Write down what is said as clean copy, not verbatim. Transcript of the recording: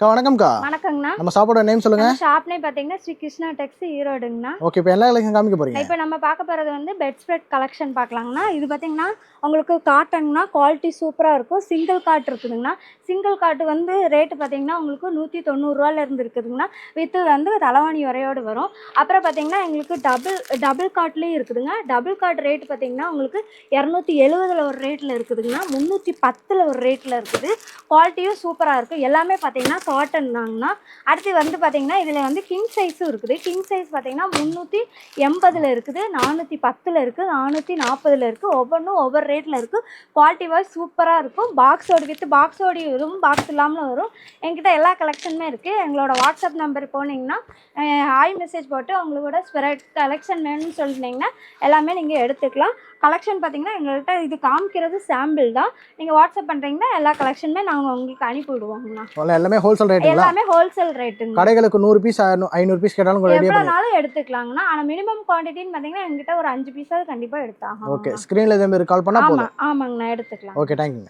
வணக்கம்க்கா. வணக்கங்கண்ணா. நம்ம ஷாப்போட நேம் சொல்லுங்க. ஷாப் நேம் பாத்தீங்கன்னா ஸ்ரீ கிருஷ்ணா டெக்ஸ் ஈரோடுங்கண்ணா. ஓகே, இப்போ எல்லா கலெக்ஷன் காமிக்க போறீங்க. இப்போ நம்ம பார்க்க போறது வந்து பெட் ஸ்ப்ரெட் கலெக்ஷன் பார்க்கலாங்கண்ணா. இது பாத்தீங்கன்னா உங்களுக்கு காட்டன்னா குவாலிட்டி சூப்பரா இருக்கும். சிங்கிள் காட் இருக்குதுங்கண்ணா. சிங்கிள் காட் வந்து ரேட்டு பார்த்தீங்கன்னா உங்களுக்கு 190 இருந்து இருக்குதுங்கண்ணா. வித்து வந்து தலவாணி வரையோடு வரும். அப்புறம் பார்த்தீங்கன்னா எங்களுக்கு டபுள் காட்லேயும் இருக்குதுங்க. டபுள் காட் ரேட் பார்த்தீங்கன்னா உங்களுக்கு 270 ஒரு ரேட்டில் இருக்குதுங்கண்ணா. 310 ஒரு ரேட்டில் இருக்குது. குவாலிட்டியும் சூப்பராக இருக்குது. எல்லாமே பார்த்தீங்கன்னா காட்டன் தாங்கண்ணா. அடுத்து வந்து பார்த்தீங்கன்னா இதில் வந்து கிங் சைஸும் இருக்குது. கிங் சைஸ் பார்த்தீங்கன்னா 380 இருக்குது, 410 இருக்குது, 440 இருக்குது. ஒவ்வொன்றும் ஒவ்வொரு ரேட்டில் இருக்குது. குவாலிட்டி வைஸ் சூப்பராக இருக்கும். பாக்ஸோடு வித் பாக்ஸோடு வரும், பாக்ஸ் இல்லாமலும் வரும். என்கிட்ட எல்லா கலெக்ஷனுமே இருக்குது. எங்களோட வாட்ஸ்அப் நம்பர் போனீங்கன்னா ஹாய் மெசேஜ் போட்டு உங்களோட ஸ்ப்ரெட் கலெக்ஷன் வேணும்னு சொல்லிட்டீங்கன்னா எல்லாமே நீங்கள் எடுத்துக்கலாம். கலெக்ஷன் பார்த்தீங்கன்னா எங்கள்கிட்ட இது காமிக்கிறது சாம்பிள் தான். நீங்கள் வாட்ஸ்அப் பண்ணுறீங்கன்னா எல்லா கலெக்ஷனுமே நாங்கள் உங்களுக்கு அனுப்பி விடுவோங்கண்ணா. எல்லாமே ஹோல்சேல் ரேட், எல்லாமே ஹோல்சேல் ரேட்டுங்க. கடைகளுக்கு 100 பீஸ் 500 பீஸ் கேட்டாலும் எவ்வளோனாலும் எடுத்துக்கலாங்கண்ணா. ஆனால் மினிமம் குவான்டிட்டின்னு பார்த்தீங்கன்னா எங்ககிட்ட ஒரு 5 பீஸாவது கண்டிப்பாக எடுத்தாங்க. ஓகே, ஸ்க்ரீனில் இதே மாதிரி கால் பண்ணால் போதும். ஆமாங்கண்ணா, எடுத்துக்கலாம். Okay, thank you.